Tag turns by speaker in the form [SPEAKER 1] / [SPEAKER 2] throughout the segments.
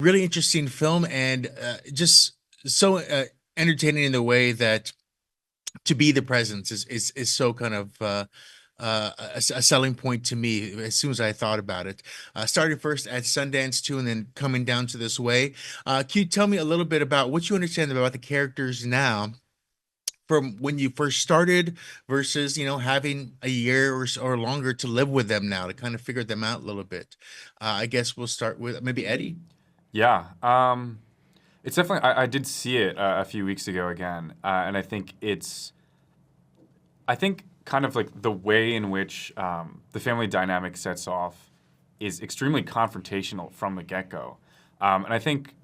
[SPEAKER 1] Really interesting film, and just so entertaining in the way that to be the presence is so kind of a selling point to me as soon as I thought about it. Started first at Sundance too, and then coming down to this way. Can you tell me a little bit about what you understand about the characters now from when you first started versus, having a year or longer to live with them now to kind of figure them out a little bit? I guess we'll start with maybe Eddie.
[SPEAKER 2] Yeah, it's definitely. I did see it a few weeks ago again, and I think kind of like the way in which the family dynamic sets off is extremely confrontational from the get go, and I think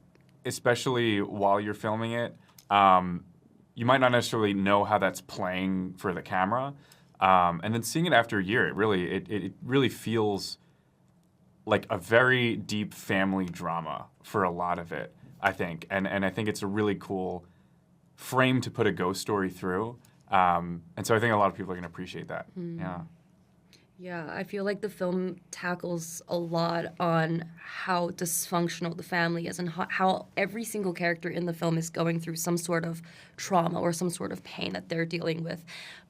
[SPEAKER 2] especially while you're filming it, you might not necessarily know how that's playing for the camera, and then seeing it after a year, it really feels like a very deep family drama for a lot of it, I think. And I think it's a really cool frame to put a ghost story through. And so I think a lot of people are going to appreciate that. Yeah.
[SPEAKER 3] Yeah, I feel like the film tackles a lot on how dysfunctional the family is and how every single character in the film is going through some sort of trauma or some sort of pain that they're dealing with.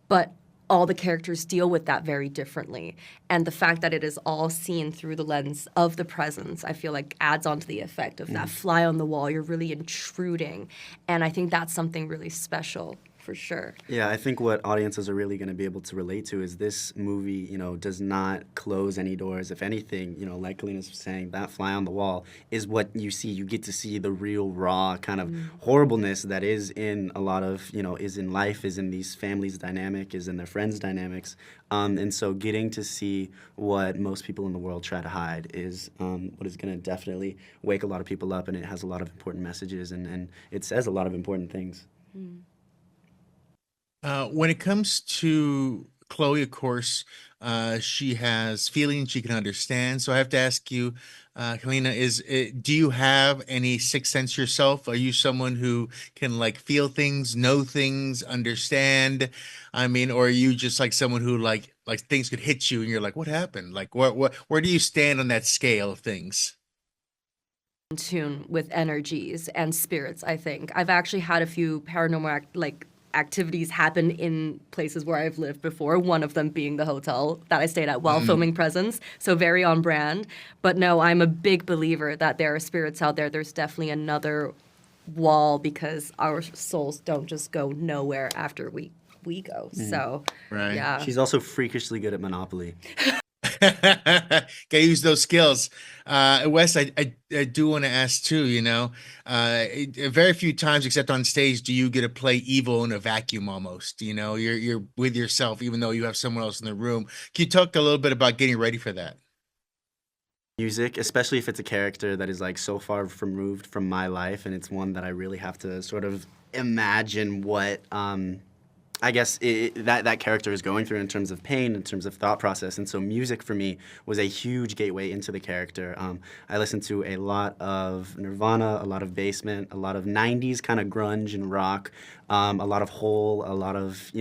[SPEAKER 3] But all the characters deal with that very differently. And the fact that it is all seen through the lens of the presence, I feel like adds on to the effect of that fly on the wall. You're really intruding. And I think that's something really special for sure.
[SPEAKER 4] Yeah, I think what audiences are really going to be able to relate to is this movie, does not close any doors. If anything, like Kalina's saying, that fly on the wall is what you see. You get to see the real raw kind of horribleness that is in a lot of, is in life, is in these families' dynamic, is in their friends' dynamics. And so getting to see what most people in the world try to hide is what is going to definitely wake a lot of people up, and it has a lot of important messages, and it says a lot of important things.
[SPEAKER 1] When it comes to Chloe, of course, she has feelings she can understand. So I have to ask you, Kalina, do you have any sixth sense yourself? Are you someone who can like feel things, know things, understand? I mean, or are you just like someone who like things could hit you and you're like, what happened? Like, where do you stand on that scale of things?
[SPEAKER 3] In tune with energies and spirits, I think. I've actually had a few paranormal activities happen in places where I've lived before, one of them being the hotel that I stayed at while filming Presence, so very on brand. But no, I'm a big believer that there are spirits out there. There's definitely another wall because our souls don't just go nowhere after we go. So,
[SPEAKER 1] Right.
[SPEAKER 3] yeah.
[SPEAKER 4] She's also freakishly good at Monopoly.
[SPEAKER 1] Gotta use those skills. Wes, I do want to ask too, very few times except on stage do you get to play evil in a vacuum almost. You're with yourself even though you have someone else in the room. Can you talk a little bit about getting ready for that?
[SPEAKER 4] Music, especially if it's a character that is like so far removed from my life, and it's one that I really have to sort of imagine what I guess that character is going through in terms of pain, in terms of thought process. And so music for me was a huge gateway into the character. I listened to a lot of Nirvana, a lot of Basement, a lot of 90s kind of grunge and rock, a lot of Hole, a lot of,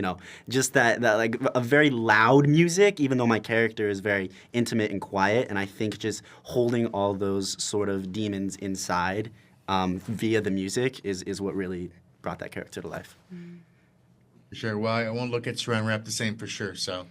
[SPEAKER 4] just that like a very loud music, even though my character is very intimate and quiet. And I think just holding all those sort of demons inside via the music is what really brought that character to life.
[SPEAKER 1] For sure. Well, I won't look at Saran Wrap the same for sure. So